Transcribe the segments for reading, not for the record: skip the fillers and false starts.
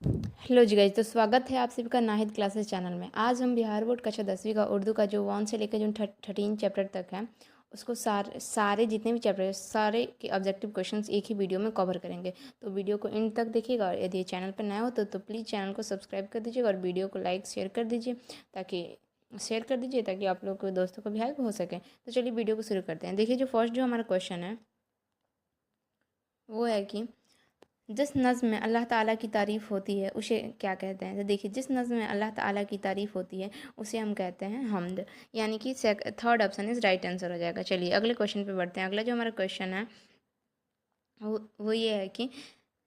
Hello जी guys, तो स्वागत है आप सभी का नाहिद क्लासेस चैनल में। आज हम बिहार बोर्ड कक्षा 10वीं का उर्दू का जो 1 से लेकर जो 13 चैप्टर तक है उसको सारे जितने भी चैप्टर है सारे के ऑब्जेक्टिव क्वेश्चंस एक ही वीडियो में कवर करेंगे। तो वीडियो को एंड तक देखिएगा और यदि चैनल पर नया हो तो प्लीज़ चैनल को सब्सक्राइब कर दीजिएगा और वीडियो को लाइक शेयर कर दीजिए ताकि आप लोग के दोस्तों को भी हेल्प हो सके। तो चलिए वीडियो को शुरू करते हैं। देखिए, जो फर्स्ट जो हमारा क्वेश्चन है वो है कि जिस नज़्म में अल्लाह ताला की तारीफ़ होती है उसे क्या कहते हैं। तो देखिए, जिस नज़्म में अल्लाह ताला की तारीफ़ होती है उसे हम कहते हैं हम्द, यानी कि third option is right answer हो जाएगा। चलिए अगले क्वेश्चन पे बढ़ते हैं। अगला जो हमारा क्वेश्चन है वो ये है कि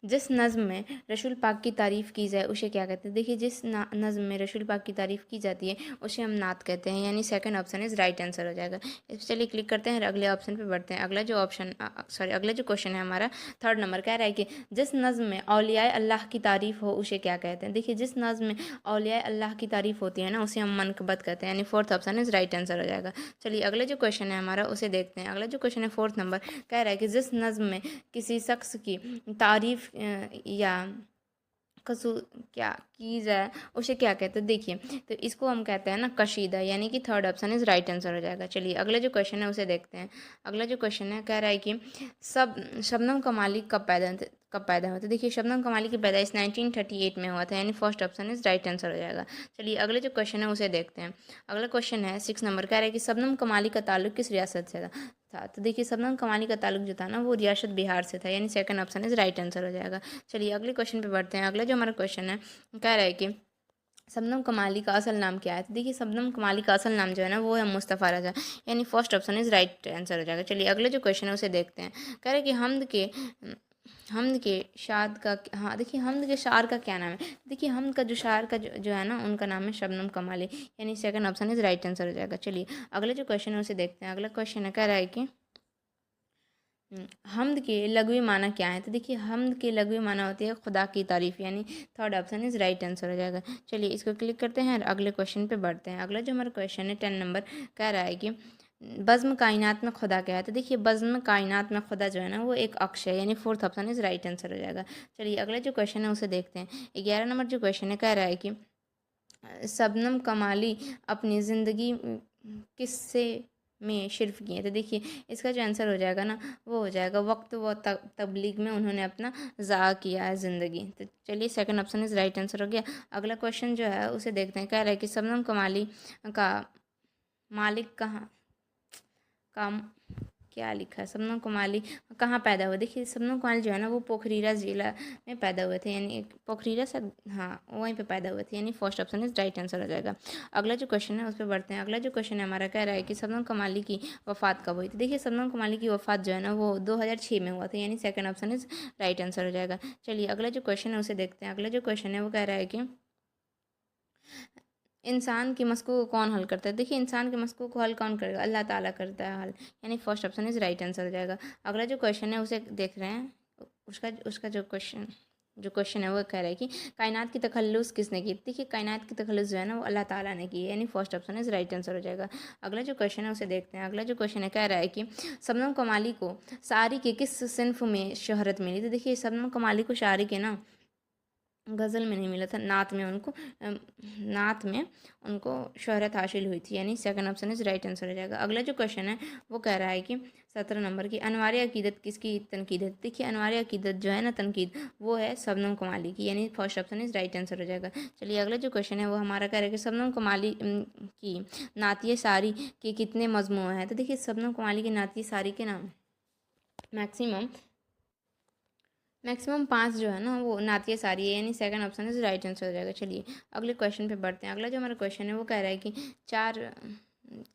जिस नज़्म में रसूल पाक की तारीफ़ की जाए उसे क्या कहते हैं। देखिए, जिस नज़्म में रसूल पाक की तारीफ़ की जाती है उसे हम नात कहते हैं, यानी second option is right answer हो जाएगा। इस चलिए क्लिक करते हैं और अगले ऑप्शन पे बढ़ते हैं। अगला जो क्वेश्चन है हमारा थर्ड नंबर कह रहा है कि जिस नज़्म में औलियाए अल्लाह की तारीफ़ हो उसे क्या कहते हैं। देखिए, जिस नज़्म में औलियाए अल्लाह की तारीफ़ होती है ना उसे हम मनक़बत कहते हैं, यानी fourth option is right answer हो जाएगा। चलिए अगले जो क्वेश्चन है हमारा उसे देखते हैं। अगला जो क्वेश्चन है फोर्थ नंबर कह रहा है कि जिस नज़्म में किसी शख्स की तारीफ़ या कसू क्या की जाए उसे क्या कहते हैं। देखिए, तो इसको हम कहते हैं ना कशीदा, यानी कि third option is right answer हो जाएगा। चलिए अगला जो क्वेश्चन है उसे देखते हैं। अगला जो क्वेश्चन है कह रहा है कि सब शबनम कमाली कब पैदा हुआ। तो देखिए, शबनम कमाली की पैदाइश 1938 में हुआ था, यानी first option is right answer हो जाएगा। चलिए अगले जो क्वेश्चन है उसे देखते हैं। अगला क्वेश्चन है 6 नंबर कह रहा है कि शबनम कमाली का ताल्लुक किस रियासत से था। तो देखिए, शबनम कमाली का ताल्लुक जो था ना वो रियासत बिहार से था, यानी second option is right answer हो जाएगा। चलिए अगले क्वेश्चन पे बढ़ते हैं। अगला जो हमारा क्वेश्चन है कह रहा है कि शबनम कमाली का असल नाम क्या है। तो देखिए, शबनम कमाली का असल नाम जो है ना वो है मुस्तफ़ा रज़ा, यानी first option is right answer हो जाएगा। चलिए अगले जो क्वेश्चन है उसे देखते हैं। कह रहे हैं कि हमद के शाद का हाँ देखिए, हमद के शार का क्या नाम है। देखिए, हमद का जो शार का जो है ना उनका नाम है शबनम कमाली, यानी second option is right answer हो जाएगा। चलिए अगले जो क्वेश्चन है उसे देखते हैं। अगला क्वेश्चन है कह रहा है कि हम्द के लघवी माना क्या है। तो देखिए, हम्द के लघवी माना होती है खुदा की तारीफ़, यानी third option is right answer हो जाएगा। चलिए इसको क्लिक करते हैं और अगले क्वेश्चन पे बढ़ते हैं। अगला जो हमारा क्वेश्चन है 10 नंबर कह रहा है कि बज़्म कायनात में खुदा क्या है। तो देखिए, बज़्म कायनात में खुदा जो है ना वो एक अक्ष है, यानी fourth option is right answer हो जाएगा। चलिए अगला जो क्वेश्चन है उसे देखते हैं। 11 नंबर जो क्वेश्चन है कह रहा है कि शबनम कमाली अपनी ज़िंदगी किस्से में शिरफ की है। तो देखिए, इसका जो आंसर हो जाएगा ना वो हो जाएगा वक्त व तबलीग में उन्होंने अपना ज़ाया किया है ज़िंदगी। तो चलिए second option is right answer हो गया। अगला क्वेश्चन जो है उसे देखते हैं। कह रहा है कि शबनम कमाली का मालिक का क्या लिखा है, शबनम कमाली कहाँ पैदा हुए। देखिए, शबनम कमाली जो है ना वो पोखरीरा ज़िला में पैदा हुए थे, यानी पोखरीरा से हाँ वहीं पे पैदा हुए थे, यानी first option is right answer हो जाएगा। अगला जो क्वेश्चन है उस पर बढ़ते हैं। अगला जो क्वेश्चन है हमारा कह रहा है कि शबनम कमाली की वफ़ात कब हुई थी। देखिए, शबनम कमाली की वफ़ात जो है ना वो 2006 में हुआ था, यानी second option is right answer हो जाएगा। चलिए अगला जो क्वेश्चन है उसे देखते हैं। अगला जो क्वेश्चन है वो कह रहा है कि इंसान की मस्को को कौन हल करता है। देखिए, इंसान के मस्को को हल कौन करेगा, अल्लाह ताला करता है हल, यानी first option is right answer हो जाएगा। अगला जो क्वेश्चन है उसे देख रहे हैं। उसका उसका जो क्वेश्चन है वो कह रहा है कि कायनात की तखल्लुस किसने की। देखिए, कायनात की तखल्लुस जो है ना वो अल्लाह ताला ने की है, यानी first option is right answer हो जाएगा। अगला जो क्वेश्चन है उसे देखते हैं। अगला जो क्वेश्चन है कह रहा है कि शबनम कमाली को शायरी के किस सिन्फ में शोहरत मिली। तो देखिए, शबनम कमाली को शायरी के ना गज़ल में नहीं मिला था, नात में उनको शोहरत हासिल हुई थी, यानी second option is right answer हो जाएगा। अगला जो क्वेश्चन है वो कह रहा है कि 17 नंबर की अनवार अकीदत किसकी तनकीद है। देखिए, अनवार अकीदत जो है ना तनकीद वो है शबनम कमाली की, यानी first option is right answer हो जाएगा। चलिए अगला जो क्वेश्चन है वो हमारा कह रहा है कि शबनम कमाली की नातिया शायरी के कितने मजमू हैं। तो देखिए, शबनम कमाली की नातिया शायरी के नाम मैक्सिमम 5 जो है ना वो नातिया सारी है, यानी second option is right answer हो जाएगा। चलिए अगले क्वेश्चन पे बढ़ते हैं। अगला जो हमारा क्वेश्चन है वो कह रहा है कि चार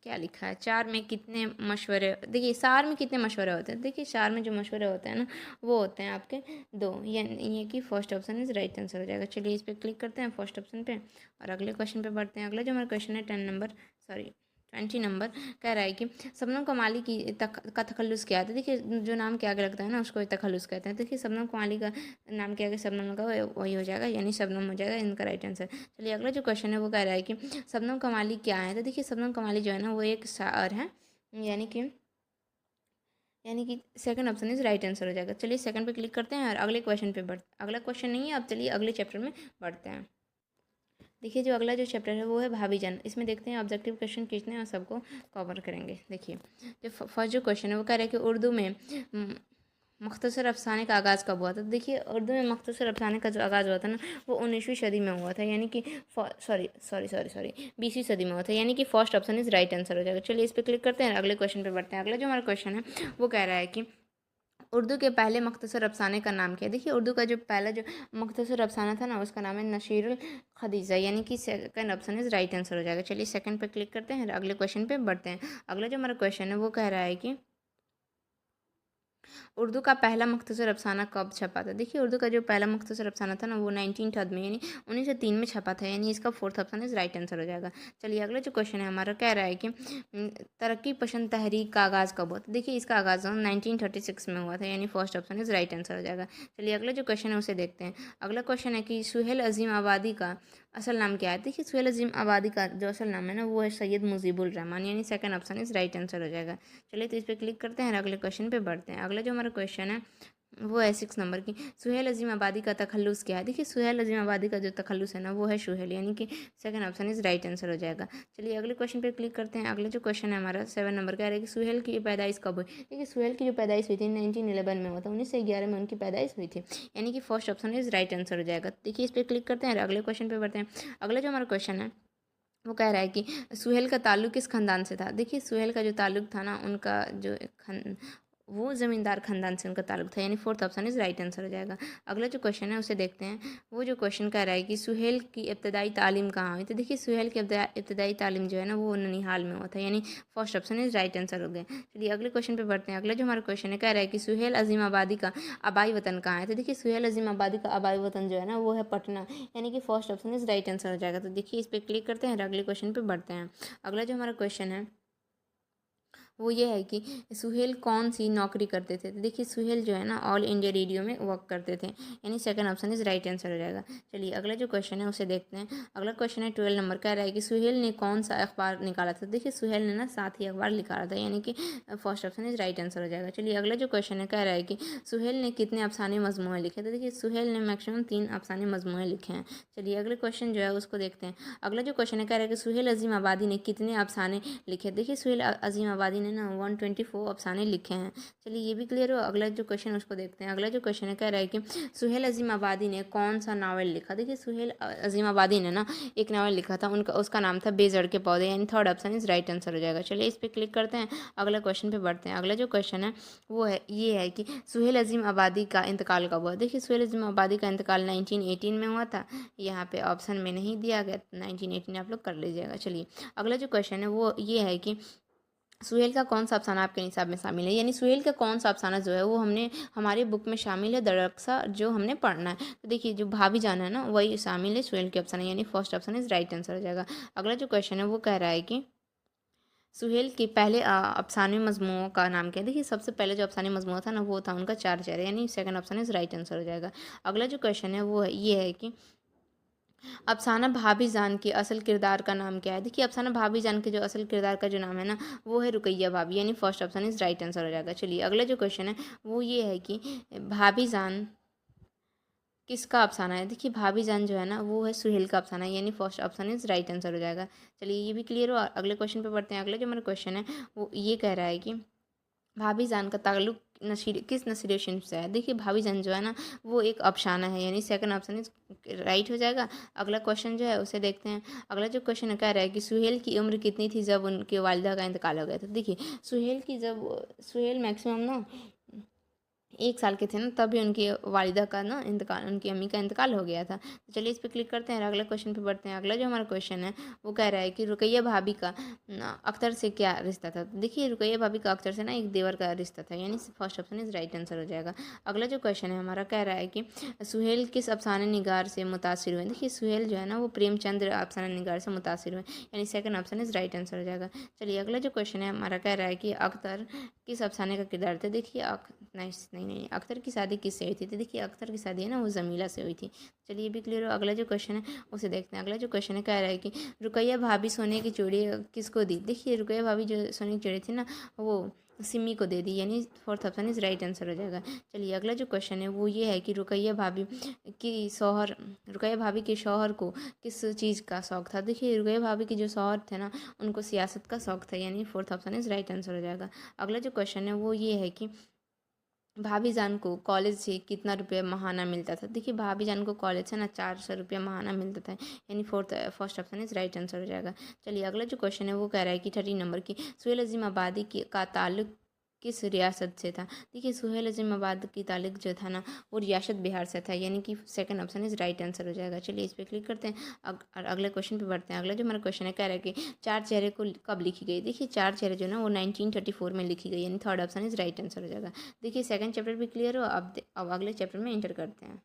क्या लिखा है, चार में कितने मशवरे। देखिए, सार में कितने मशवरे होते हैं। देखिए, चार में जो मशवरे होते हैं ना वो होते हैं आपके 2, यानी ये कि first option is right answer हो जाएगा। चलिए इस पर क्लिक करते हैं फर्स्ट ऑप्शन पे और अगले क्वेश्चन पे बढ़ते हैं। अगला जो हमारा क्वेश्चन है 20 नंबर कह रहा है कि शबनम कमाली का तखल्लुस क्या है। तो देखिए, जो नाम के आगे लगता है ना उसको तखल्लुस कहते हैं। देखिए, शबनम कमाली का नाम के आगे शबनम लगा वही हो जाएगा, यानी शबनम हो जाएगा इनका राइट आंसर। चलिए अगला जो क्वेश्चन है वो कह रहा है कि शबनम कमाली क्या है। तो देखिए, शबनम कमाली जो है ना वो एक शायर है, यानी कि यानी कि second option is right answer हो जाएगा। चलिए सेकंड पे क्लिक करते हैं और अगले क्वेश्चन पे अगला क्वेश्चन नहीं है, अब चलिए अगले चैप्टर में बढ़ते हैं। देखिए जो अगला जो चैप्टर है वो है भाभी जान। इसमें देखते हैं ऑब्जेक्टिव क्वेश्चन कितने हैं और सबको कवर करेंगे। देखिए जो फर्स्ट जो क्वेश्चन है वो कह रहा है कि उर्दू में मुख्तसर अफसाने का आगाज़ कब हुआ था। तो देखिए उर्दू में मुख्तसर अफसाने का जो आगाज़ हुआ था ना वो 19वीं सदी में हुआ था, यानी कि सॉरी सॉरी सॉरी सॉरी 20वीं सदी में हुआ था, यानी कि first option is right answer हो जाएगा। चलिए इस पर क्लिक करते हैं, अगले क्वेश्चन पे बढ़ते हैं। अगला जो हमारा क्वेश्चन है वो कह रहा है कि उर्दू के पहले मुख्तसर अफसाने का नाम क्या है। देखिए उर्दू का जो पहला जो मुख्तसर अफसाना था ना उसका नाम है नशीरुल खदीजा, यानी कि second option is right answer हो जाएगा। चलिए सेकंड पे क्लिक करते हैं, अगले क्वेश्चन पे बढ़ते हैं। अगला जो हमारा क्वेश्चन है वो कह रहा है कि उर्दू का पहला मुख्तसर अफसाना कब छपा था। देखिए उर्दू का जो पहला मुख्तसर अफसाना था ना वो 1903 में यानी 1903 में छपा था, यानी इसका fourth option is right answer हो जाएगा। चलिए अगला जो क्वेश्चन है हमारा कह रहा है कि तरक्की पसंद तहरीक का आगाज़ कब हुआ था। देखिए इसका आगाज़ 1936 में हुआ था, यानी first option is right answer हो जाएगा। चलिए अगला जो क्वेश्चन है उसे देखते हैं। अगला क्वेश्चन है कि सुहेल अजीम आबादी का असल नाम क्या है। देखिए सुहेल अजीम आबादी का जो असल नाम है ना वो है सैयद मुजीबुर रहमान, यानी second option is right answer हो जाएगा। चलिए तो इस पर क्लिक करते हैं और अगले क्वेश्चन पे बढ़ते हैं। अगला जो हमारा क्वेश्चन है वो है 6 नंबर की, सुहेल अजीम आबादी का तखल्लुस क्या है। देखिए सुहेल अजीम आबादी का जो तखल्लुस है ना वो है सुहेल, यानी कि second option is right answer हो जाएगा। चलिए अगले क्वेश्चन पे क्लिक करते हैं। अगला जो क्वेश्चन है हमारा 7 नंबर का है कि सुहेल की पैदाइश कब हुई। देखिए सुहेल की जो पैदाइश हुई थी 1911 में हुआ था, 1911 में उनकी पैदाइश हुई थी, यानी कि first option is right answer हो जाएगा। देखिए इस पर क्लिक करते हैं और अगले क्वेश्चन पे बढ़ते हैं। अगला जो हमारा क्वेश्चन है वो कह रहा है कि सुहेल का ताल्लुक किस खानदान से था। देखिए सुहेल का जो ताल्लुक था ना उनका जो वो ज़मींदार खानदान से उनका ताल्लुक था, यानी fourth option is right answer हो जाएगा। अगला जो क्वेश्चन है उसे देखते हैं। वो जो क्वेश्चन कह रहा है कि सुहेल की इब्तदाई तालीम कहाँ हुई। तो देखिए सुहेल की इब्तदाई तालीम जो है ना वो ननिहाल में हुआ था, यानी first option is right answer हो गया। चलिए अगले क्वेश्चन पे बढ़ते हैं। अगला जो हमारा क्वेश्चन है कह रहा है कि सुहेल अजीम आबादी का आबाई वतन कहाँ है। तो देखिए सुहेल अजीम आबादी का आबाई वतन जो है ना वो है पटना, यानी कि first option is right answer हो जाएगा। तो देखिए इस पर क्लिक करते हैं और अगले क्वेश्चन पे बढ़ते हैं। अगला जो हमारा क्वेश्चन है वो ये है कि सुहेल कौन सी नौकरी करते थे। तो देखिए सुहेल जो है ना ऑल इंडिया रेडियो में वर्क करते थे, यानी second option is right answer हो जाएगा। चलिए अगला जो क्वेश्चन है उसे देखते हैं। अगला क्वेश्चन है 12 नंबर का, रहा है कि सुहेल ने कौन सा अखबार निकाला था। देखिए सुहेल ने ना 7 ही अखबार निकाला था, यानी कि first option is right answer हो जाएगा। चलिए अगला जो क्वेश्चन है कह रहा है कि सुहेल ने कितने अफसाने मजमूए लिखे। तो देखिए सुहेल ने मैक्सिमम 3 अफसाने मजमूए लिखे हैं। चलिए अगले क्वेश्चन जो है उसको देखते हैं। अगला जो क्वेश्चन है कह रहा है कि सुहेल अजीम आबादी ने कितने अफसाने लिखे। देखिए सुहेल अजीम आबादी ने ना 124 अफसाने लिखे हैं। चलिए ये भी क्लियर हो। अगला जो क्वेश्चन उसको देखते हैं। अगला जो क्वेश्चन है कह रहा है कि सुहेल अजीम आबादी ने कौन सा नावल लिखा। देखिए सुहेल अजीम आबादी ने ना एक नावल लिखा था, उनका उसका नाम था बेजड़ के पौधे, यानी third option is right answer हो जाएगा। चलिए इस पर क्लिक करते हैं, अगला क्वेश्चन पे बढ़ते हैं। अगला जो क्वेश्चन है वो है ये है कि सुहेल अजीम आबादी का इंतकाल कब हुआ। देखिए सुहेल अजीम आबादी का इंतकाल 1918 में हुआ था, यहाँ पे ऑप्शन में नहीं दिया गया, 1918 आप लोग कर लीजिएगा। चलिए अगला जो क्वेश्चन है वो ये है कि सुहेल का कौन सा अफसाना आपके निसाब में शामिल है, यानी सुहेल का कौन सा अफसाना जो है वो हमने हमारे बुक में शामिल है दरअक्सा जो हमने पढ़ना है। तो देखिए जो भाभी जान है ना वही शामिल है सुहेल के अफसाना, यानी first option is right answer हो जाएगा। अगला जो क्वेश्चन है वो कह रहा है कि सुहेल के पहले अफसाने मजमूओं का नाम क्या है। देखिए सबसे पहले जो अफसाने मजमूआ था ना वो था उनका चार चेहरे, यानी second option is right answer हो जाएगा। अगला जो क्वेश्चन है वो ये है कि अफसाना भाभी जान के असल किरदार का नाम क्या है। देखिए अफसाना भाभी जान के जो असल किरदार का जो नाम है ना वो है रुकैया भाभी, यानी first option is right answer हो जाएगा। चलिए अगला जो क्वेश्चन है वो ये है कि भाभी जान किसका अफसाना है। देखिए भाभी जान जो है ना वो है सुहेल का अफसाना, यानी first option is right answer हो जाएगा। चलिए ये भी क्लियर हो। अगले क्वेश्चन पे बढ़ते हैं। अगला जो हमारा क्वेश्चन है वो ये कह रहा है कि भाभी जान का ताल्लुक नशीर किस नसीर शिनफ से है। देखिए भाभी जान जो है ना वो एक अफसाना है, यानी सेकंड ऑप्शन इज राइट हो जाएगा। अगला क्वेश्चन जो है उसे देखते हैं। अगला जो क्वेश्चन कह रहा है कि सुहेल की उम्र कितनी थी जब उनके वालिदा का इंतकाल हो गया था। देखिए सुहेल की जब सुहेल मैक्सिमम ना 1 साल के थे ना तभी उनकी वालिदा का ना इंतकाल, उनकी अम्मी का इंतकाल हो गया था। तो चलिए इस पर क्लिक करते हैं और अगले क्वेश्चन पे बढ़ते हैं। अगला जो हमारा क्वेश्चन है वो कह रहा है कि रुकैया भाभी का अख्तर से क्या रिश्ता था। तो देखिए रुकैया भाभी का अख्तर से ना एक देवर का रिश्ता था, यानी first option is right answer हो जाएगा। अगला जो क्वेश्चन है हमारा कह रहा है कि सुहेल किस अफसाने निगार से मुतासिर हुए। देखिए सुहेल जो है ना वो प्रेमचंद अफसाना निगार से मुतासिर हुए, यानी second option is right answer हो जाएगा। चलिए अगला जो क्वेश्चन है हमारा कह रहा है कि अख्तर किस अफसाने का किरदार था। देखिए नहीं अख्तर की शादी किससे हुई थी। तो देखिए अख्तर की शादी है ना वो जमीला से हुई थी। चलिए ये भी क्लियर हो। अगला जो क्वेश्चन है उसे देखते हैं। अगला जो क्वेश्चन है कह रहा है कि रुकैया भाभी सोने की चूड़ी किसको दी। देखिए रुकैया भाभी जो सोने की चूड़ी थी ना वो सिमी को दे दी, यानी fourth option is right answer हो जाएगा। चलिए अगला जो क्वेश्चन है वो ये है कि रुकैया भाभी के शौहर को किस चीज़ का शौक था। देखिए रुकैया भाभी के जो शौहर थे ना, उनको सियासत का शौक था, यानी fourth option is right answer हो जाएगा। अगला जो क्वेश्चन है वो ये है कि भाभी जान को कॉलेज से कितना रुपया महाना मिलता था। देखिए भाभी जान को कॉलेज से ना 400 रुपया महाना मिलता था, यानी first option is right answer हो जाएगा। चलिए अगला जो क्वेश्चन है वो कह रहा है कि 13 नंबर की सुहेल अजीम आबादी का ताल्लुक किस रियासत से था। देखिए सुहेल अजीम आबाद की ताल्लुक जो था ना, वो रियासत बिहार से था, यानी कि second option is right answer हो जाएगा। चलिए इस पर क्लिक करते हैं और अगले क्वेश्चन पे बढ़ते हैं। अगला जो हमारा क्वेश्चन है कह रहा है कि चार चेहरे को कब लिखी गई। देखिए चार चेहरे जो ना वो 1934 में लिखी गई, यानी third option is right answer हो जाएगा। देखिए सेकंड चैप्टर भी क्लियर हो, अब अगले चैप्टर में एंटर करते हैं।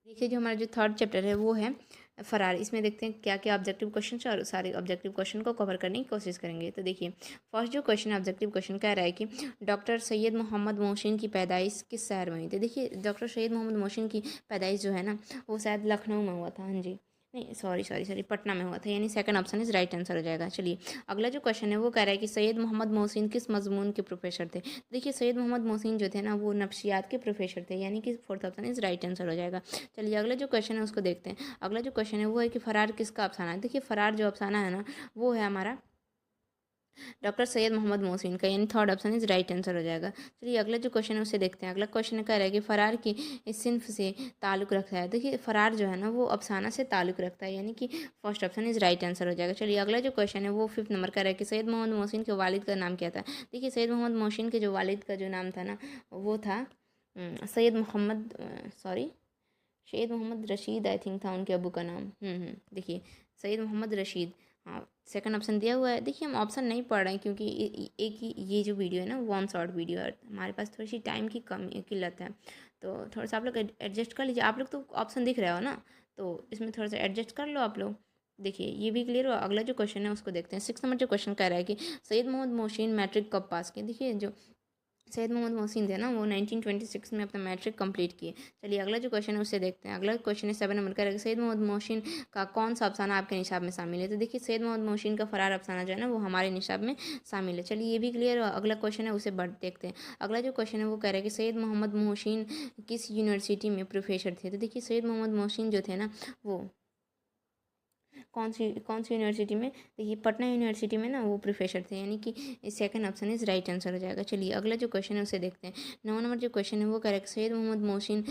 देखिए जो हमारा जो थर्ड चैप्टर है वो है फरार। इसमें देखते हैं क्या क्या ऑब्जेक्टिव क्वेश्चन है और सारे ऑब्जेक्टिव क्वेश्चन को कवर करने की कोशिश करेंगे। तो देखिए फर्स्ट जो क्वेश्चन ऑब्जेक्टिव क्वेश्चन कह रहा है कि डॉक्टर सैयद मोहम्मद मोहसिन की पैदाइश किस शहर में हुई थी। देखिए डॉक्टर सैयद मोहम्मद मोहसिन की पैदाइश जो है ना, वो शायद लखनऊ में हुआ था। हाँ जी, नहीं सॉरी पटना में हुआ था, यानी second option is right answer हो जाएगा। चलिए अगला जो क्वेश्चन है वो कह रहा है कि सैयद मोहम्मद मोहसिन किस मजमून के प्रोफेसर थे। देखिए सैयद मोहम्मद मोहसिन जो थे ना, वो नफ्सियात के प्रोफेसर थे, यानी कि fourth option is right answer हो जाएगा। चलिए अगला जो क्वेश्चन है उसको देखते हैं। अगला जो क्वेश्चन है वो है कि फरार किसका अफसाना है। देखिए फरार जो अफसाना है ना, वो है हमारा डॉक्टर सैयद मोहम्मद मोहसिन का, यानी third option is right answer हो जाएगा। चलिए अगला जो क्वेश्चन है उसे देखते हैं। अगला क्वेश्चन कह रहा है कि फरार की इस सिन्फ से ताल्लुक़ रखता है। देखिए फरार जो है ना, वो अफसाना से ताल्लुक़ रखता है, यानी कि first option is right answer हो जाएगा। चलिए अगला जो क्वेश्चन है वो फिफ्थ नंबर का है कि सैयद मोहम्मद मोहसिन के वालिद का नाम क्या था। देखिए सैयद मोहम्मद मोहसिन के जो वालिद का जो नाम था ना, वो था सैयद मोहम्मद सैयद मोहम्मद रशीद, आई थिंक था उनके अबू का नाम। देखिए सैयद मोहम्मद रशीद, हाँ सेकंड ऑप्शन दिया हुआ है। देखिए हम ऑप्शन नहीं पढ़ रहे हैं क्योंकि एक ही ये जो वीडियो है ना, वन शॉर्ट वीडियो है, हमारे पास थोड़ी सी टाइम की कमी किल्लत है, तो थोड़ा सा आप लोग एडजस्ट कर लीजिए। आप लोग तो ऑप्शन दिख रहे हो ना, तो इसमें थोड़ा सा एडजस्ट कर लो आप लोग। देखिए ये भी क्लियर हो। अगला जो क्वेश्चन है उसको देखते हैं। सिक्स नंबर जो क्वेश्चन कह रहा है कि सैयद मोहम्मद मोहसिन मैट्रिक कब पास किए। देखिए जो सैयद मोहम्मद मोहसिन थे ना, वो 1926 में अपना मैट्रिक कंप्लीट किए। चलिए अगला जो क्वेश्चन है उससे देखते हैं। अगला क्वेश्चन है 7 नंबर का है, सैयद मोहम्मद मोहसिन का कौन सा अफसाना आपके निशाब में शामिल है। तो देखिए सैयद मोहम्मद मोहसिन का फरार अफसाना जो है ना, वो हमारे निशाब में शामिल है। चलिए ये भी क्लियर हो। अगला क्वेश्चन है उसे बढ़ देखते हैं। अगला जो क्वेश्चन है वो कह रहा है कि सैयद मोहम्मद मोहसिन किस यूनिवर्सिटी में प्रोफेसर थे। तो देखिए सैयद मोहम्मद मोहसिन जो थे ना, वो कौन सी यूनिवर्सिटी में, देखिए पटना यूनिवर्सिटी में ना वो प्रोफेसर थे, यानी कि second option is right answer हो जाएगा। चलिए अगला जो क्वेश्चन है उसे देखते हैं। 9 नंबर जो क्वेश्चन है वो करेक्ट सैयद मोहम्मद मोहसिन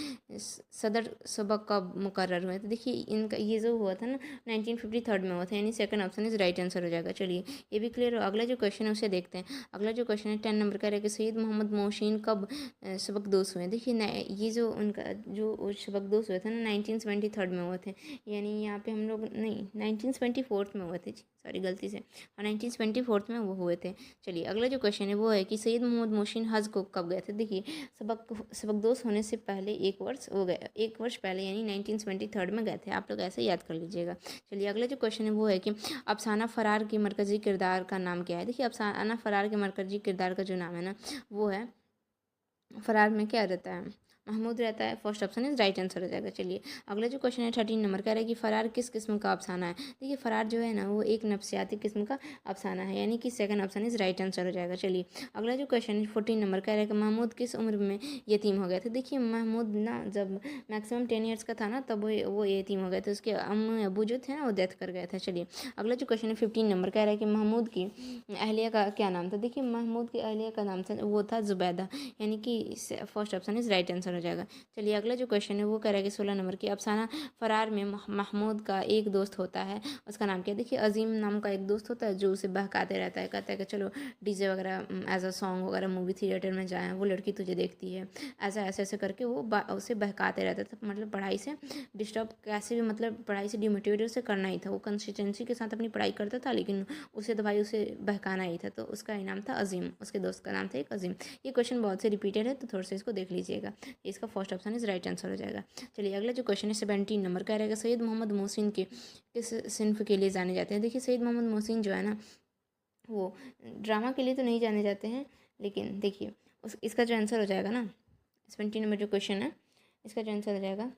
सदर सबक कब मुकर्रर हुए। तो देखिए इनका ये जो हुआ था ना 1953 में हुआ था, यानी second option is right answer हो जाएगा। चलिए ये भी क्लियर हो। अगला जो क्वेश्चन है उसे देखते हैं। अगला जो क्वेश्चन है 10 नंबर का है कि सैयद मोहम्मद मोहसिन कब सबकदोश हुए। देखिए ये जो उनका जो सबकदोश हुए थे ना 1973 में हुए थे, यानी यहाँ पे हम लोग नहीं 1924 में हुए थे, सॉरी गलती से, और 1924 में वो हुए थे। चलिए अगला जो क्वेश्चन है वो है कि सैयद मोहम्मद मोहसिन हज को कब गए थे। देखिए सबकदोश होने से पहले एक वर्ष पहले, यानी 1973 में गए थे। आप लोग ऐसे याद कर लीजिएगा। चलिए अगला जो क्वेश्चन है वो है कि अफसाना फरार के मरकजी किरदार का नाम क्या है। देखिए अफसाना फरार के मरकजी किरदार का जो नाम है ना, वो है, फरार में क्या रहता है, महमूद रहता है। First option is right answer हो जाएगा। चलिए अगला जो क्वेश्चन है 13 नंबर का है कि फरार किस किस्म का अफसाना है। देखिए फरार जो है ना, वो एक नफ्सियाती किस्म का अफसाना है, यानी कि second option is right answer हो जाएगा। चलिए अगला जो क्वेश्चन है 14 नंबर का है कि महमूद किस उम्र में यतीम हो गए थे। देखिए महमूद ना जब मैक्सिमम 10 ईयर्स का था ना, तब वो यतीम हो गए थे, उसके अम्म अबू जो थे ना वो डेथ कर गए थे। चलिए अगला जो क्वेश्चन है 15 नंबर का है कि महमूद की अहलिया का क्या नाम था। देखिए महमूद की अहलिया का नाम था, वो था जुबैदा, यानी कि first option is right answer हो जाएगा। चलिए अगला जो क्वेश्चन है वो कह रहा है कि 16 नंबर की अफसाना फरार में महमूद का एक दोस्त होता है, उसका नाम क्या है। देखिए अजीम नाम का एक दोस्त होता है जो उसे बहकाते रहता है, कहता है कि चलो डीजे वगैरह एज अ सॉन्ग वगैरह मूवी थिएटर में जाएँ, वो लड़की तुझे देखती है, ऐसा ऐसे ऐसे करके वो उसे बहकाते रहता था। मतलब पढ़ाई से डिस्टर्ब कैसे भी, मतलब पढ़ाई से डिमोटिवेट उसे करना ही था। वो कंसिस्टेंसी के साथ अपनी पढ़ाई करता था, लेकिन उसे तो भाई उसे बहकाना ही था, तो उसका इनाम था अजीम, उसके दोस्त का नाम था एक अजीम। ये क्वेश्चन बहुत से रिपीटेड है, तो थोड़ा सा इसको देख लीजिएगा। इसका first option is right answer हो जाएगा। चलिए अगला जो क्वेश्चन है 17 नंबर का रहेगा, सैयद मोहम्मद मोहसिन के किस सिन्फ के लिए जाने जाते हैं। देखिए सैयद मोहम्मद मोहसिन जो है ना, वो ड्रामा के लिए तो नहीं जाने जाते हैं, लेकिन देखिए इसका जो आंसर हो जाएगा ना 17 नंबर जो क्वेश्चन है, इसका जो आंसर हो जाएगा,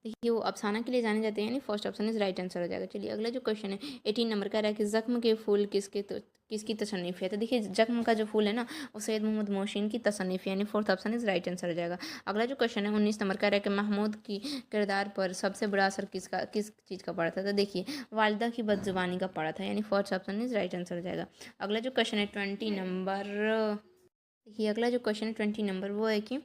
देखिए वो अफसाना के लिए जाने जाते हैं, यानी first option is right answer हो जाएगा। चलिए अगला जो क्वेश्चन है 18 नंबर का रहा है कि ज़ख्म के फूल किसकी तसन्नीफ़ है। तो देखिए ज़ख्म का जो फूल है ना वो सैयद मोहम्मद मोहसिन की तसन्नीफ़ है, यानी fourth option is right answer हो जाएगा। अगला जो क्वेश्चन है 19 नंबर का रहा है कि महमूद की किरदार पर सबसे बड़ा असर किस चीज़ का पड़ा था। तो देखिए वालिदा की बदजुबानी का पड़ा था, यानी fourth option is right answer हो जाएगा। अगला जो क्वेश्चन है 20 नंबर, देखिए अगला जो क्वेश्चन है 20 नंबर वो है कि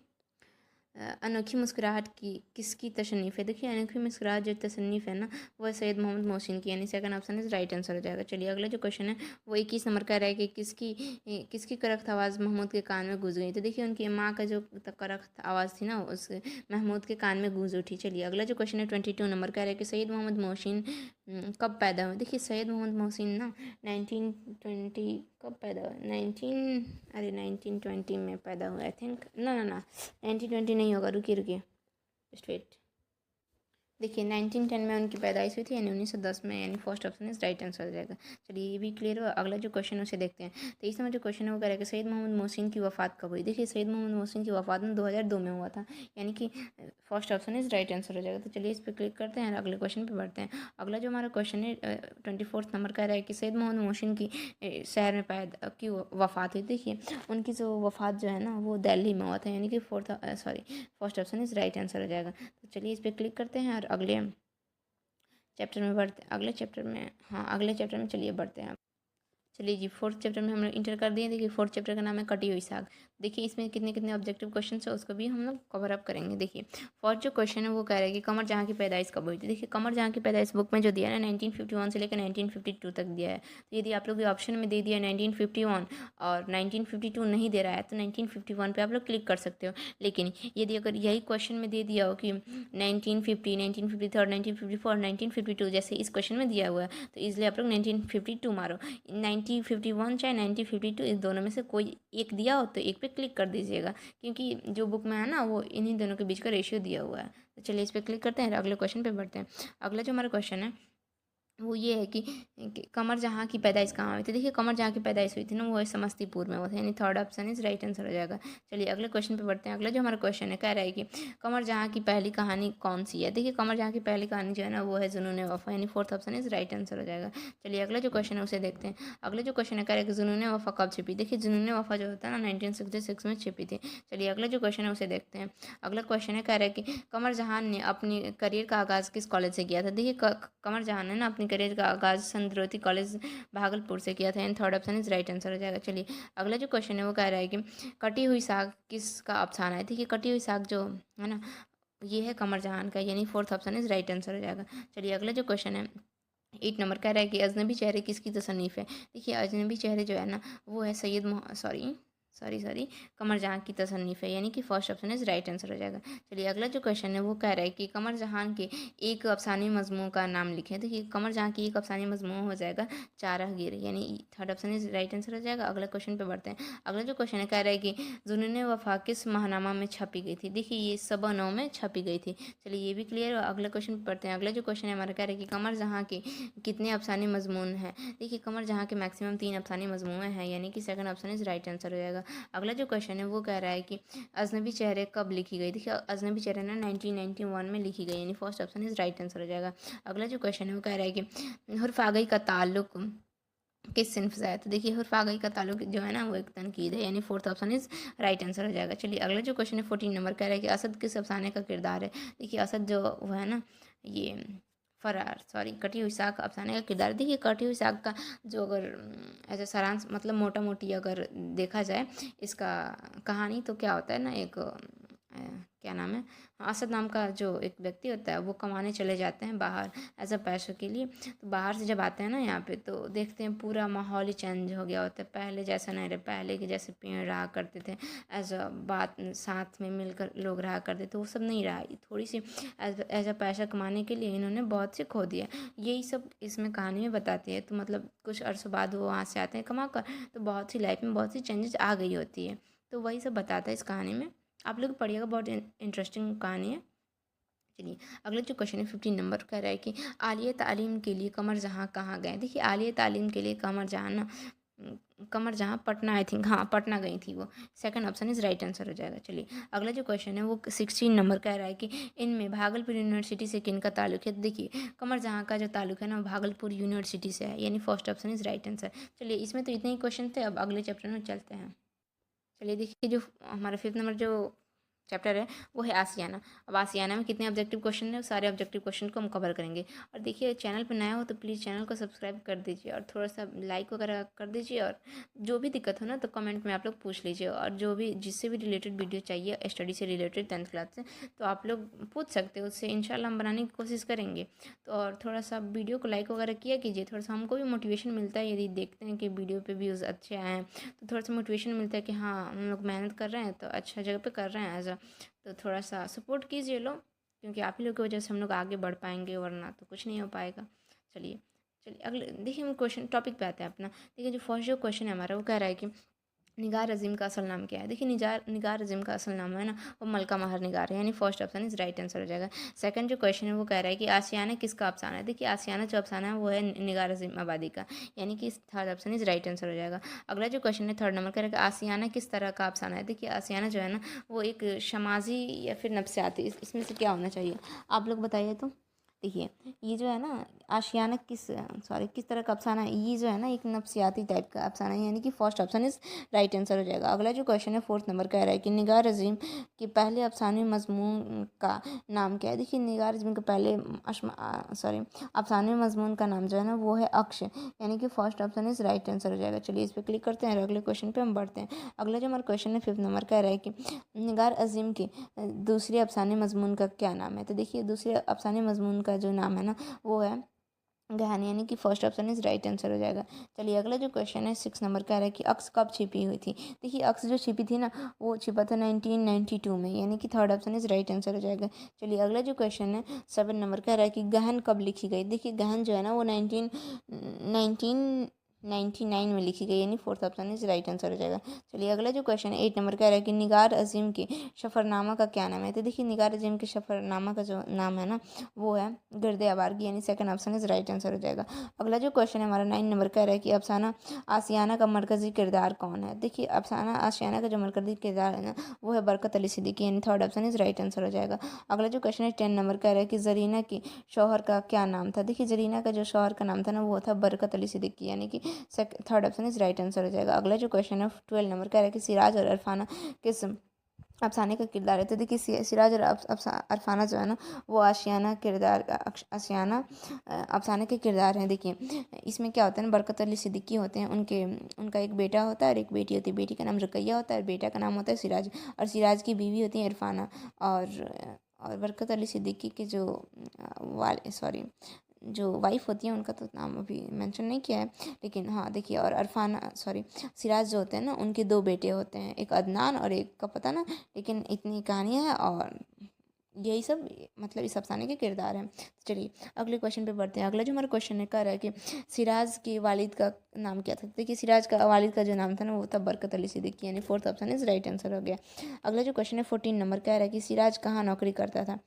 अनोखी मुस्कुराहट किसकी तशन्नीफ़ है। देखिए अनोखी मुस्कुराहट जो तसन्नीफ़ है ना वो है सैयद मोहम्मद मोहसिन की, यानी second option is right answer हो जाएगा। चलिए अगला जो क्वेश्चन है वो 21 नंबर का रहा है कि किसकी करख्त आवाज़ महमूद के कान में गूंज गई। तो देखिए उनकी माँ का जो करख्त आवाज़ थी ना उस महमूद के कान में गूंज उठी। चलिए अगला जो क्वेश्चन है 22 नंबर का रहा है कि सैयद मोहम्मद मोहसिन कब पैदा हुए। देखिए सैयद मोहम्मद मोहसिन ना 1920 कब पैदा हुआ, 1920 में पैदा हुआ आई थिंक। ना ना ना 1920 नहीं होगा, रुकिए जस्ट वेट। देखिए 1910 में उनकी पैदाइश हुई थी, यानी 1910 में, यानी first option is right answer हो जाएगा। चलिए ये भी क्लियर हुआ। अगला जो क्वेश्चन है उसे देखते हैं। तो इस समय जो क्वेश्चन है वो कह रहा है कि सैयद मोहम्मद मोहसिन की वफ़ात कब हुई। देखिए सैयद मोहम्मद मोहसिन की वफ़ात में 2002 में हुआ था, यानी कि first option is right answer हो जाएगा। तो चलिए इस पर क्लिक करते हैं और अगले क्वेश्चन पर बढ़ते हैं। अगला जो हमारा क्वेश्चन है 24 नंबर का रहा है कि सैयद मोहम्मद मोहसिन की शहर में पैदा की वफ़ात हुई। देखिए उनकी जो वफ़ात जो है ना वो दिल्ली में हुआ था, यानी कि first option is right answer हो जाएगा। तो चलिए इस पर क्लिक करते हैं और चैप्टर में बढ़ते, अगले चैप्टर में चलिए बढ़ते हैं। चलिए जी फोर्थ चैप्टर में हम लोग इंटर कर दिए। देखिए फोर्थ चैप्टर का नाम है कटी हुई साग। देखिए इसमें कितने कितने ऑब्जेक्टिव क्वेश्चन है उसको भी हम लोग कवर अप करेंगे। देखिए फर्स्ट जो क्वेश्चन है वो कह रहा है कि कमर जहाँ की पैदाइश कब हुई थी। देखिए कमर जहाँ की पैदाइश बुक में जो दिया है ना 1951 से लेकर 1952 तक दिया है। तो यदि आप लोग के ऑप्शन में दे दिया 1951 और 1952 नहीं दे रहा है तो 1951 पे आप लोग क्लिक कर सकते हो। लेकिन यदि अगर यही क्वेश्चन में दे दिया हो कि 1950, 1953, 1954, 1952 जैसे इस क्वेश्चन में दिया हुआ है तो इसलिए आप लोग 1952 मारो। 1951 चाहे 1952 इस दोनों में से कोई एक दिया हो तो एक पे क्लिक कर दीजिएगा, क्योंकि जो बुक में है ना वो इन्हीं दोनों के बीच का रेशियो दिया हुआ है। तो चलिए इस पर क्लिक करते हैं, अगले क्वेश्चन पे बढ़ते हैं। अगला जो हमारा क्वेश्चन है वो ये है कि कमर जहाँ की पैदाइश कहाँ हुई थी। देखिए कमर जहाँ की पैदाइश हुई थी ना वो है समस्तीपुर में हुआ था, यानी third option is right answer हो जाएगा। चलिए अगले क्वेश्चन पे बढ़ते हैं। अगला जो हमारा क्वेश्चन है कह रहा है कि कमर जहाँ की पहली कहानी कौन सी है। देखिए कमर जहाँ की पहली कहानी जो है ना वो है जुनून वफ़ा, यानी fourth option is right answer हो जाएगा। चलिए अगला जो क्वेश्चन है उसे देखते हैं। अगला जो क्वेश्चन है कह रहा है कि जुनून वफ़ा कब छिपी। देखिए जुनून वफ़ा जो होता है ना 1966 में छिपी थी। चलिए अगला जो क्वेश्चन है उसे देखते हैं। अगला क्वेश्चन है कह रहा है कि कमर जहान ने अपनी करियर का आगाज़ किस कॉलेज से किया था। देखिए कमर जहान ने ना अपनी करियर का आगाज़ संद्रोती कॉलेज भागलपुर से किया था, and third option is right answer हो जाएगा। चलिए अगला जो क्वेश्चन है वो कह रहा है कि कटी हुई साग किसका अफसाना है। देखिए कटी हुई साग जो है ना ये है कमर जहान का, यानी fourth option is right answer हो जाएगा। चलिए अगला जो क्वेश्चन है 8 नंबर कह रहा है कि अजनबी चेहरे किसकी तसन्नीफ़ है। देखिए अजनबी चेहरे जो है ना वो है सॉरी कमर जहाँ की तसन्नीफ़ है, यानी कि first option is right answer हो जाएगा। चलिए अगला जो क्वेश्चन है वो कह रहा है कि कमर जहान के एक अफसानी मजमू का नाम लिखें। देखिए कमर जहाँ की एक अफसानी मजमू हो जाएगा चारागीर, यानी third option is right answer हो जाएगा। अगला क्वेश्चन पे बढ़ते हैं। अगला जो क्वेश्चन है कह रहा है कि जुनून वफ़ा किस महानामा में छपी गई थी। देखिए ये सबा 9 में छपी गई थी। चलिए ये भी क्लियर है। अगला क्वेश्चन पे पढ़ते हैं। अगला जो क्वेश्चन है हमारा कह रहा है कि कमर जहाँ की कितने अफसानी मजमून हैं। देखिए कमर जहाँ के मैक्सिमम 3 अफसानी मजमून हैं, यानी कि second option is right answer हो जाएगा। अगला जो क्वेश्चन है वो कह रहा है कि अजनबी चेहरे कब लिखी गई। देखिए अजनबी चेहरे ना 1991 में लिखी गई, यानी first option is right answer हो जाएगा। अगला जो क्वेश्चन है वो कह रहा है कि हुर्फ़ागई का ताल्लुक किस सिन्फ से है। तो देखिए हुर्फ़ागई का ताल्लुक जो है ना वो एक तनकीद है, यानी fourth option is right answer हो जाएगा। चलिए अगला जो क्वेश्चन है 14 नंबर कह रहा है कि असद किस अफसाने का किरदार है। देखिए असद जो वो है ना ये कटी हुई साग का अफसाने का किरदार। देखिए कटी हुई साग का जो अगर ऐसा सारांश मतलब मोटा मोटी अगर देखा जाए इसका कहानी तो क्या होता है ना एक क्या नाम है असद नाम का जो एक व्यक्ति होता है वो कमाने चले जाते हैं बाहर एज अ पैसों के लिए। तो बाहर से जब आते हैं ना यहाँ पे तो देखते हैं पूरा माहौल ही चेंज हो गया होता है, पहले जैसा नहीं रहे, पहले के जैसे पेड़ रहा करते थे एज अ बात साथ में मिलकर लोग रहा करते थे वो सब नहीं रहा। थोड़ी सी एज अ पैसा कमाने के लिए इन्होंने बहुत से खो दिया। यही सब इसमें कहानी में बताती है। तो मतलब कुछ अरसों बाद वो वहाँ से आते हैं कमा कर, तो बहुत सी लाइफ में बहुत सी चेंजेस आ गई होती है। तो वही सब बताता है इस कहानी में, आप लोग पढ़िएगा, बहुत इंटरेस्टिंग कहानी है। चलिए अगला जो क्वेश्चन है 15 नंबर कह रहा है कि आलिया तालीम के लिए कमर जहाँ कहाँ गए। देखिए आलिया तालीम के लिए कमर जहाँ ना कमर जहाँ, पटना, आई थिंक, हाँ पटना गई थी वो। Second option is right answer हो जाएगा। चलिए अगला जो क्वेश्चन है वो 16 नंबर कह रहा है कि इनमें भागलपुर यूनिवर्सिटी से किन का ताल्लुक है। देखिए कमर जहाँ का जो ताल्लुक है ना वो भागलपुर यूनिवर्सिटी से है, यानी first option is right answer. चलिए इसमें तो इतने ही क्वेश्चन थे, अब अगले चैप्टर में चलते हैं। चलिए देखिए जो हमारा 5th नंबर जो चैप्टर है वो है आसियाना। अब आसियाना में कितने ऑब्जेक्टिव क्वेश्चन है, सारे ऑब्जेक्टिव क्वेश्चन को हम कवर करेंगे। और देखिए चैनल पर नया हो तो प्लीज़ चैनल को सब्सक्राइब कर दीजिए और थोड़ा सा लाइक वगैरह कर दीजिए, और जो भी दिक्कत हो ना तो कमेंट में आप लोग पूछ लीजिए, और जो भी जिससे भी रिलेटेड वीडियो चाहिए स्टडी से रिलेटेड 10th क्लास से, तो आप लोग पूछ सकते हो, उससे इंशाल्लाह हम बनाने की कोशिश करेंगे। तो और थोड़ा सा वीडियो को लाइक वगैरह किया कीजिए, थोड़ा सा हमको भी मोटिवेशन मिलता है, यदि देखते हैं कि वीडियो पे व्यूज़ अच्छे आए हैं तो थोड़ा सा मोटिवेशन मिलता है कि हाँ हम लोग मेहनत कर रहे हैं तो अच्छा जगह पे कर रहे हैं एज, तो थोड़ा सा सपोर्ट कीजिए लोग, क्योंकि आप ही लोग की वजह से हम लोग आगे बढ़ पाएंगे, वरना तो कुछ नहीं हो पाएगा। चलिए चलिए अगले देखिए हम क्वेश्चन टॉपिक पे आते हैं अपना। देखिए जो फर्स्ट जो क्वेश्चन है हमारा वो कह रहा है कि निगार अज़ीम का असल नाम क्या है। देखिए निगार अज़ीम का असल नाम है ना वो मलका महर निगार है, यानी first option is right answer हो जाएगा। सेकंड जो क्वेश्चन है वो कह रहा है कि आशियाना किसका अफसाना है। देखिए आशियाना जो अफसाना है वो है निगार अज़ीम आबादी का, यानी कि third option is right answer हो जाएगा। अगला जो क्वेश्चन है थर्ड नंबर कह रहा है कि आशियाना किस तरह का अफसाना है। देखिए आशियाना जो है ना वो एक शमाजी या फिर नफ्सियाती, इसमें से क्या होना चाहिए आप लोग बताइए तो। देखिए ये जो है ना आशियाना किस तरह का अफसाना है, ये जो है ना एक नफ्सियाती टाइप का अफसाना है, यानी कि first option is right answer हो जाएगा। अगला जो क्वेश्चन है फोर्थ नंबर कह रहा है कि निगार अज़ीम के पहले अफसाने मजमून का नाम क्या है। देखिए निगार अज़ीम के पहले अफसाने मजमून का नाम जो है ना वो है अक्ष, यानी कि first option is right answer हो जाएगा। चलिए इस पर क्लिक करते हैं और अगले क्वेश्चन पे हम बढ़ते हैं। अगला जो हमारा क्वेश्चन है फिफ्थ नंबर कह रहा है कि निगार अज़ीम के दूसरे अफसाने मजमून का क्या नाम है। तो देखिए दूसरे अफसाने मजमून का जो नाम है ना वो है गहन, यानी कि first option is right answer हो जाएगा। चलिए अगला जो क्वेश्चन है 6 नंबर का है कि अक्स कब छिपी हुई थी। देखिए अक्स जो छिपी थी ना वो छिपा था 1992 में, यानी कि third option is right answer हो जाएगा। चलिए अगला जो क्वेश्चन है 7 नंबर का है कि गहन कब लिखी गई। देखिए गहन जो है ना वो 1999 में लिखी गई, यानी fourth option is right answer हो जाएगा। चलिए अगला जो क्वेश्चन है 8 नंबर का है कि निगार अज़ीम के सफ़रनामा का क्या नाम है। तो देखिए निगार अज़ीम के सफ़रनामा का जो नाम है ना वो है गिरदे आवारगी, यानी second option is right answer हो जाएगा। अगला जो क्वेश्चन है हमारा 9 नंबर का है कि अफसाना आशियाना का मरकजी किरदार कौन है। देखिए अफसाना आशियाना का जो मरकजी किरदार है ना वो है बरकत अली सिद्दीकी, यानी third option is right answer हो जाएगा। अगला जो क्वेश्चन है 10 नंबर का है कि जरीना की शौहर का क्या नाम था। देखिए जरीना का जो शौहर का नाम था ना वो था बरकत अली सिद्दीकी, यानी कि third option is right answer हो जाएगा। अगला जो क्वेश्चन है 12 नंबर का है कि सिराज और अरफाना किस अफसाने का किरदार है। तो देखिए सिराज और अरफाना जो है ना वो आशियाना किरदार आशियाना अफसाने के किरदार हैं। देखिए इसमें क्या होता है ना बरकत अली सिद्दीकी होते हैं, उनका एक बेटा होता है और एक बेटी होती है। बेटी का नाम रुकैया होता है और बेटा का नाम होता है सिराज, और सिराज की बीवी होती है इरफाना। और बरकत अली सिद्दीकी के जो वाल सॉरी जो वाइफ होती है उनका तो नाम अभी मेंशन नहीं किया है, लेकिन हाँ देखिए और सिराज जो होते हैं ना उनके दो बेटे होते हैं, एक अदनान और एक का पता ना, लेकिन इतनी कहानियाँ हैं और यही सब मतलब इस अफसाने के किरदार हैं। चलिए अगले क्वेश्चन पे बढ़ते हैं। अगला जो हमारा क्वेश्चन है कर रहा है कि सिराज के वालिद का नाम क्या था। देखिए सिराज का वालिद का जो नाम था ना वो था बरकत अली सिद्दीकी, यानी fourth option is right answer हो गया। अगला जो क्वेश्चन है 14 नंबर कह रहा है कि सिराज कहाँ नौकरी करता था।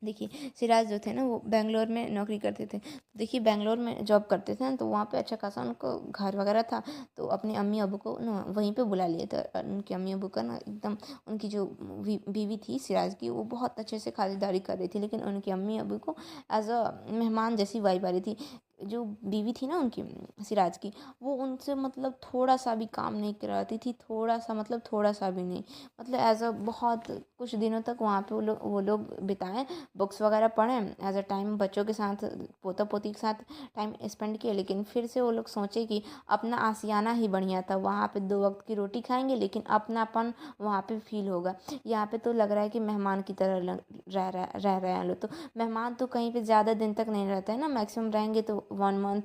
देखिए सिराज जो थे ना वो बेंगलोर में नौकरी करते थे। देखिए बेंगलोर में जॉब करते थे ना तो वहाँ पे अच्छा खासा उनको घर वगैरह था, तो अपने अम्मी अबू को ना वहीं पे बुला लिए थे। और उनकी अम्मी अबू का ना एकदम उनकी जो बीवी थी सिराज की वो बहुत अच्छे से खातिरदारी कर रही थी, लेकिन उनकी अम्मी अबू को एज अ मेहमान जैसी वाइब आ रही थी। जो बीवी थी ना उनकी सिराज की वो उनसे मतलब थोड़ा सा भी काम नहीं कराती थी, थोड़ा सा मतलब थोड़ा सा भी नहीं, मतलब एज अ बहुत कुछ दिनों तक वहाँ पे वो लोग बिताएं, बुक्स वगैरह पढ़ें एज अ टाइम, बच्चों के साथ पोता पोती के साथ टाइम स्पेंड किए। लेकिन फिर से वो लोग सोचे कि अपना आसियाना ही बढ़िया था, वहाँ पे 2 वक्त की रोटी खाएंगे लेकिन अपनापन वहाँ पे फील होगा। यहाँ पे तो लग रहा है कि मेहमान की तरह रह रहे हैं लोग। तो मेहमान तो कहीं पे ज़्यादा दिन तक नहीं रहते हैं ना, मैक्सिमम रहेंगे तो 1 मंथ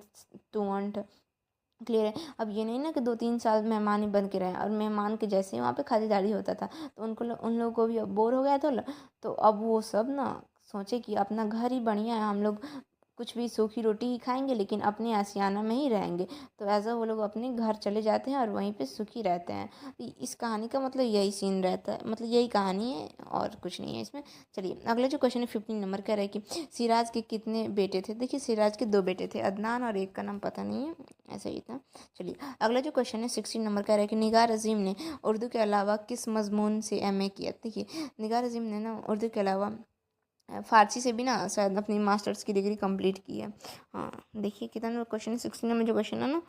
2 मंथ, क्लियर है। अब ये नहीं ना कि 2-3 साल मेहमान ही बन के रहे, और मेहमान के जैसे ही वहाँ पे खातिरदारी होता था तो उन लोगों को भी अब बोर हो गया था। तो अब वो सब ना सोचे कि अपना घर ही बढ़िया है, हम लोग कुछ भी सूखी रोटी ही खाएंगे लेकिन अपने आशियाना में ही रहेंगे। तो ऐसा वो लोग अपने घर चले जाते हैं और वहीं पे सुखी रहते हैं। तो इस कहानी का मतलब यही सीन रहता है, मतलब यही कहानी है और कुछ नहीं है इसमें। चलिए अगला जो क्वेश्चन है 15 नंबर कह रहा है कि सिराज के कितने बेटे थे। देखिए सिराज के 2 बेटे थे, अदनान और एक का नाम पता नहीं है, ऐसा ही था। चलिए अगला जो क्वेश्चन है 16 नंबर कह रहा है कि निगार अजीम ने उर्दू के अलावा किस मजमून से MA किया। देखिए निगार अजीम ने ना उर्दू के अलावा फ़ारसी से भी ना शायद अपनी मास्टर्स की डिग्री कंप्लीट की है। हाँ देखिए कितना नंबर क्वेश्चन है 16 में जो क्वेश्चन है ना,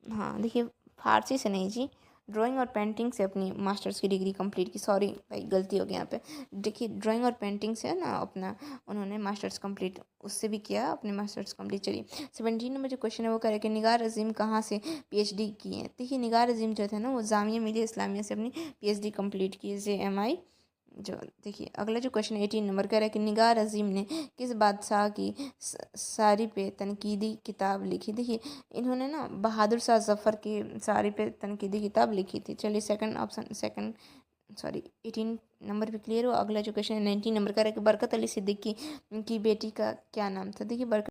हाँ देखिए फ़ारसी से नहीं जी, ड्राइंग और पेंटिंग से अपनी मास्टर्स की डिग्री कंप्लीट की। सॉरी भाई गलती हो गई यहाँ पे। देखिए ड्राइंग और पेंटिंग से ना अपना उन्होंने मास्टर्स कंप्लीट उससे भी किया अपने मास्टर्स कंप्लीट। चलिए 17 नंबर जो क्वेश्चन है वो कह रहे हैं कि निगार अजीम कहाँ से PhD की है। देखिए निगार अजीम जो थे ना वो जामिया मिलिया इस्लामिया से अपनी PhD कंप्लीट की, JMI जो। देखिए अगला जो क्वेश्चन 18 नंबर कह रहा है कि निगार अजीम ने किस बादशाह की सारी पे तनकीदी किताब लिखी। देखिए इन्होंने ना बहादुर शाह जफ़र की सारी पे तनकीदी किताब लिखी थी। चलिए second option, second sorry 18 number भी क्लियर हो। अगला जो क्वेश्चन है 19 नंबर का है कि बरकत अली सिद्दीकी की बेटी का क्या नाम था। देखिए बरकत